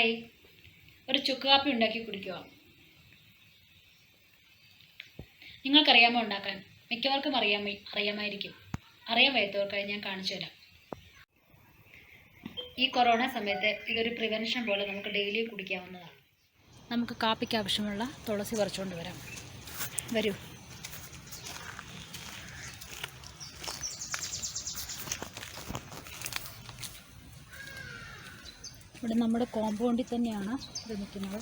Hi, ഒരു ചുക്ക് കാപ്പി ഉണ്ടാക്കി കുടിക്കുക. നിങ്ങൾക്കറിയാമോ ഉണ്ടാക്കാൻ? മിക്കവർക്കും അറിയാമായിരിക്കും. അറിയാൻ വയ്യാത്തവർക്കായി ഞാൻ കാണിച്ചു തരാം. ഈ കൊറോണ സമയത്ത് ഇതൊരു പ്രിവെൻഷൻ പോലെ നമുക്ക് ഡെയിലി കുടിക്കാവുന്നതാണ്. നമുക്ക് കാപ്പിക്ക് ആവശ്യമുള്ള തുളസി പറിച്ചുകൊണ്ട് വരാം. വരൂ. ഇവിടെ നമ്മുടെ കോമ്പൗണ്ടിൽ തന്നെയാണ് ഇത് നിൽക്കുന്നത്.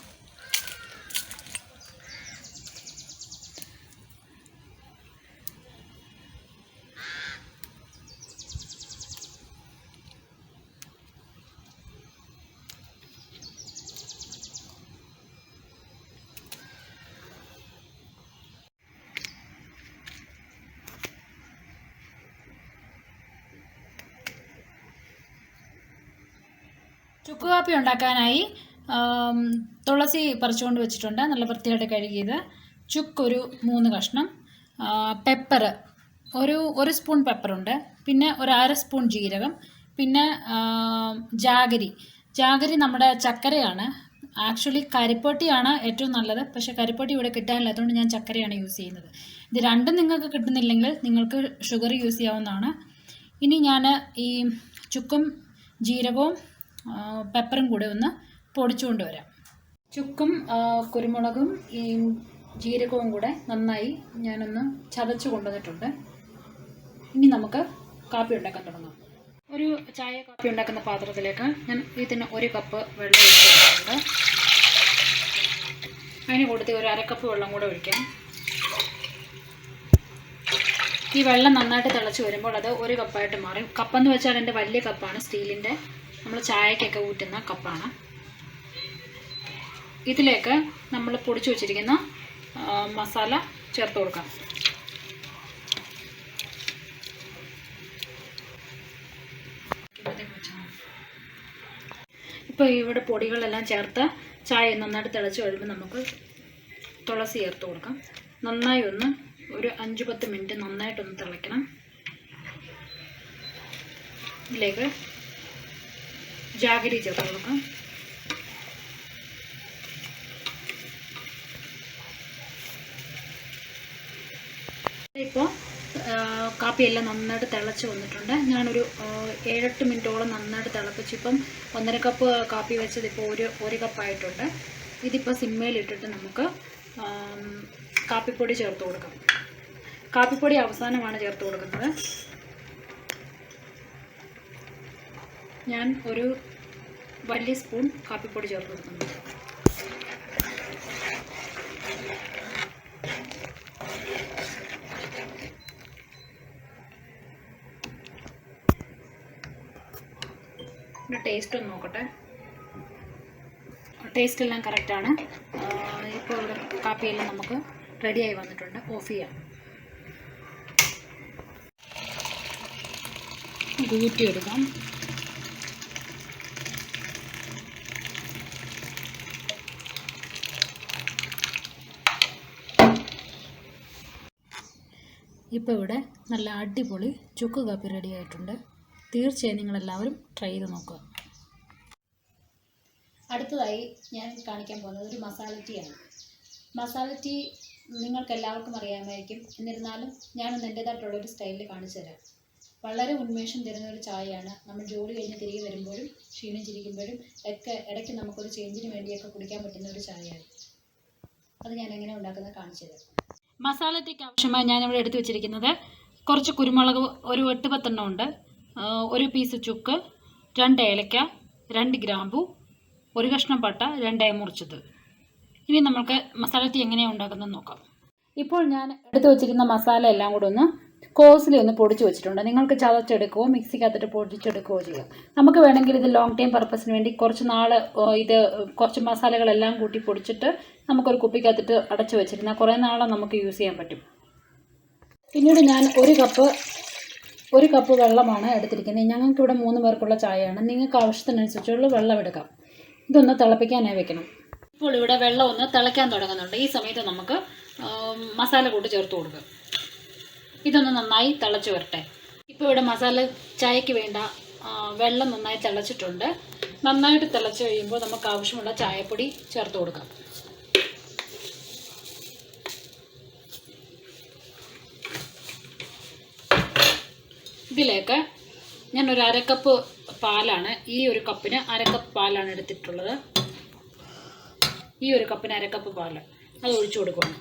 ചുക്ക് കാപ്പി ഉണ്ടാക്കാനായി തുളസി പറിച്ചുകൊണ്ട് വെച്ചിട്ടുണ്ട്, നല്ല വൃത്തിയായിട്ട് കഴുകിയത്. ചുക്ക് ഒരു 3 കഷ്ണം, പെപ്പർ ഒരു സ്പൂൺ പെപ്പറുണ്ട്, പിന്നെ ഒരു 1/2 സ്പൂൺ ജീരകം, പിന്നെ ജാഗരി നമ്മുടെ ചക്കരയാണ്. ആക്ച്വലി കരിപ്പട്ടിയാണ് ഏറ്റവും നല്ലത്, പക്ഷേ കരിപ്പട്ടി ഇവിടെ കിട്ടാനില്ല, അതുകൊണ്ട് ഞാൻ ചക്കരയാണ് യൂസ് ചെയ്യുന്നത്. ഇത് രണ്ടും നിങ്ങൾക്ക് കിട്ടുന്നില്ലെങ്കിൽ നിങ്ങൾക്ക് ഷുഗർ യൂസ് ചെയ്യാവുന്നതാണ്. ഇനി ഞാൻ ഈ ചുക്കും ജീരകവും പെപ്പറും കൂടെ ഒന്ന് പൊടിച്ചുകൊണ്ട് വരാം. ചുക്കും കുരുമുളകും ഈ ജീരകവും കൂടെ നന്നായി ഞാനൊന്ന് ചതച്ച് കൊണ്ടുവന്നിട്ടുണ്ട്. ഇനി നമുക്ക് കാപ്പി ഉണ്ടാക്കാൻ തുടങ്ങാം. ഒരു ചായ കാപ്പി ഉണ്ടാക്കുന്ന പാത്രത്തിലേക്ക് ഞാൻ ഇതിന് 1 കപ്പ് വെള്ളം ഒഴിച്ചിട്ടുണ്ട്. അതിന് കൂട്ടത്തിൽ ഒരു 1/2 കപ്പ് വെള്ളം കൂടെ ഒഴിക്കാം. ഈ വെള്ളം നന്നായിട്ട് തിളച്ച് വരുമ്പോൾ അത് 1 കപ്പായിട്ട് മാറും. കപ്പെന്ന് വെച്ചാൽ എൻ്റെ വലിയ കപ്പാണ്, സ്റ്റീലിൻ്റെ, നമ്മൾ ചായക്കൊക്കെ ഊറ്റുന്ന കപ്പാണ്. ഇതിലേക്ക് നമ്മൾ പൊടിച്ചു വച്ചിരിക്കുന്ന മസാല ചേർത്ത് കൊടുക്കാം. ഇപ്പോൾ ഇവിടെ പൊടികളെല്ലാം ചേർത്ത് ചായ നന്നായിട്ട് തിളച്ച് കഴിയുമ്പോൾ നമുക്ക് തുളസി ചേർത്ത് കൊടുക്കാം. നന്നായി ഒന്ന് ഒരു 5-10 മിനിറ്റ് നന്നായിട്ടൊന്ന് തിളയ്ക്കണം. ഇതിലേക്ക് ജാഗരി ചേർത്ത് കൊടുക്കാം. ഇപ്പോൾ കാപ്പിയെല്ലാം നന്നായിട്ട് തിളച്ച് വന്നിട്ടുണ്ട്. ഞാനൊരു 7-8 മിനിറ്റോളം നന്നായിട്ട് തിളപ്പിച്ച് ഇപ്പം 1.5 കപ്പ് കാപ്പി വെച്ചത് ഇപ്പോൾ ഒരു കപ്പായിട്ടുണ്ട്. ഇതിപ്പോൾ സിമ്മയിലിട്ടിട്ട് നമുക്ക് കാപ്പിപ്പൊടി ചേർത്ത് കൊടുക്കാം. കാപ്പിപ്പൊടി അവസാനമാണ് ചേർത്ത് കൊടുക്കുന്നത്. ഞാൻ ഒരു വലിയ സ്പൂൺ കാപ്പിപ്പൊടി ചേർത്ത് കൊടുക്കുന്നുണ്ട്. പിന്നെ ടേസ്റ്റ് ഒന്ന് നോക്കട്ടെ. ടേസ്റ്റ് എല്ലാം കറക്റ്റാണ്. ഇപ്പോൾ ഇവിടെ കാപ്പിയെല്ലാം നമുക്ക് റെഡിയായി വന്നിട്ടുണ്ട്. ഓഫ് ചെയ്യാം. ഊറ്റിയെടുക്കാം. ഇപ്പോൾ ഇവിടെ നല്ല അടിപൊളി ചുക്ക് കാപ്പി റെഡി ആയിട്ടുണ്ട്. തീർച്ചയായും നിങ്ങളെല്ലാവരും ട്രൈ ചെയ്ത് നോക്കുക. അടുത്തതായി ഞാൻ കാണിക്കാൻ പോകുന്നത് ഒരു മസാല ടീയാണ്. മസാല ടീ നിങ്ങൾക്കെല്ലാവർക്കും അറിയാമായിരിക്കും, എന്നിരുന്നാലും ഞാനൊന്ന് എൻ്റേതായിട്ടുള്ളൊരു സ്റ്റൈലിൽ കാണിച്ചു തരാം. വളരെ ഉന്മേഷം തരുന്ന ഒരു ചായയാണ്. നമ്മൾ ജോലി കഴിഞ്ഞ് തിരികെ വരുമ്പോഴും ക്ഷീണിച്ചിരിക്കുമ്പോഴും ഒക്കെ ഇടയ്ക്ക് നമുക്കൊരു ചേഞ്ചിന് വേണ്ടിയൊക്കെ കുടിക്കാൻ പറ്റുന്ന ഒരു ചായയാണ്. അത് ഞാൻ എങ്ങനെ ഉണ്ടാക്കുന്നത് കാണിച്ചു തരാം. മസാല ടീക്ക് ആവശ്യമായി ഞാനിവിടെ എടുത്തു വെച്ചിരിക്കുന്നത് കുറച്ച് കുരുമുളക്, ഒരു 8-10 എണ്ണം ഉണ്ട്, ഒരു പീസ് ചുക്ക്, 2 ഏലക്ക, 2 ഗ്രാമ്പു, 1 കഷ്ണം പട്ട, 2 മുറിച്ചത്. ഇനി നമുക്ക് മസാല ടീ എങ്ങനെയാണ് ഉണ്ടാക്കുന്നത് നോക്കാം. ഇപ്പോൾ ഞാൻ എടുത്തു വെച്ചിരിക്കുന്ന മസാല എല്ലാം കൂടെ ഒന്ന് കോഴ്സിലി ഒന്ന് പൊടിച്ച് വെച്ചിട്ടുണ്ട്. നിങ്ങൾക്ക് ചതച്ചെടുക്കുകയോ മിക്സിക്കകത്തിട്ട് പൊടിച്ചെടുക്കുകയോ ചെയ്യാം. നമുക്ക് വേണമെങ്കിൽ ഇത് ലോങ് ടൈം പർപ്പസിന് വേണ്ടി കുറച്ച് മസാലകളെല്ലാം കൂട്ടി പൊടിച്ചിട്ട് നമുക്കൊരു കുപ്പിക്കകത്തിട്ട് അടച്ചു വെച്ചിരുന്നാൽ കുറേ നാളെ നമുക്ക് യൂസ് ചെയ്യാൻ പറ്റും. പിന്നീട് ഞാൻ ഒരു കപ്പ് വെള്ളമാണ് എടുത്തിരിക്കുന്നത്. ഞങ്ങൾക്കിവിടെ 3 പേർക്കുള്ള ചായയാണ്. നിങ്ങൾക്ക് ആവശ്യത്തിനനുസരിച്ചുള്ള വെള്ളം എടുക്കാം. ഇതൊന്ന് തിളപ്പിക്കാനായി വെക്കണം. ഇപ്പോൾ ഇവിടെ വെള്ളം ഒന്ന് തിളയ്ക്കാൻ തുടങ്ങുന്നുണ്ട്. ഈ സമയത്ത് നമുക്ക് മസാല കൂട്ടി ചേർത്ത് കൊടുക്കുക. ഇതൊന്ന് നന്നായി തിളച്ച് വരട്ടെ. ഇപ്പോൾ ഇവിടെ മസാല ചായക്ക് വേണ്ട വെള്ളം നന്നായി തിളച്ചിട്ടുണ്ട്. നന്നായിട്ട് തിളച്ച് കഴിയുമ്പോൾ നമുക്ക് ആവശ്യമുള്ള ചായപ്പൊടി ചേർത്ത് കൊടുക്കാം. ഇതിലേക്ക് ഞാനൊരു അരക്കപ്പ് പാലാണ്, ഈ ഒരു കപ്പിന് അരക്കപ്പ് പാലാണ് എടുത്തിട്ടുള്ളത്. ഈ ഒരു കപ്പിന് അരക്കപ്പ് പാൽ അത് ഒഴിച്ചു കൊടുക്കണം.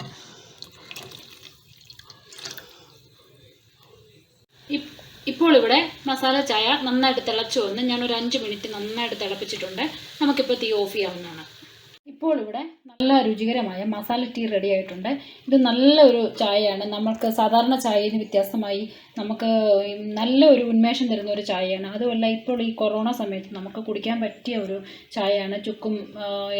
ഇപ്പോൾ ഇവിടെ മസാല ചായ നന്നായിട്ട് തിളച്ചു വന്ന് ഞാനൊരു 5 മിനിറ്റ് നന്നായിട്ട് തിളപ്പിച്ചിട്ടുണ്ട്. നമുക്കിപ്പോൾ തീ ഓഫ് ചെയ്യാവുന്നതാണ്. ഇപ്പോൾ ഇവിടെ നല്ല രുചികരമായ മസാല ടീ റെഡി ആയിട്ടുണ്ട്. ഇത് നല്ലൊരു ചായയാണ്. നമുക്ക് സാധാരണ ചായയിൽ നിന്ന് വ്യത്യസ്തമായി നമുക്ക് നല്ല ഒരു ഉന്മേഷം തരുന്ന ഒരു ചായയാണ്. അതുമല്ല ഇപ്പോൾ ഈ കൊറോണ സമയത്ത് നമുക്ക് കുടിക്കാൻ പറ്റിയ ഒരു ചായയാണ്. ചുക്കും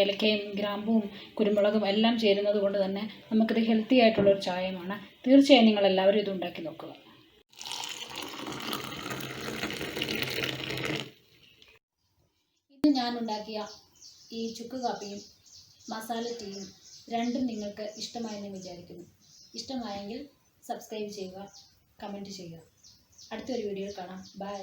ഏലക്കയും ഗ്രാമ്പും കുരുമുളകും എല്ലാം ചേരുന്നത് കൊണ്ട് തന്നെ നമുക്കിത് ഹെൽത്തി ആയിട്ടുള്ളൊരു ചായയാണ്. തീർച്ചയായും നിങ്ങളെല്ലാവരും ഇത് ഉണ്ടാക്കി നോക്കുക. ഇന്ന് ഞാൻ ഉണ്ടാക്കിയ ഈ ചുക്ക് കാപ്പിയും മസാല ടീയും രണ്ടും നിങ്ങൾക്ക് ഇഷ്ടമായെന്ന് വിചാരിക്കുന്നു. ഇഷ്ടമായെങ്കിൽ സബ്സ്ക്രൈബ് ചെയ്യുക, കമൻറ്റ് ചെയ്യുക. അടുത്തൊരു വീഡിയോയിൽ കാണാം. ബൈ.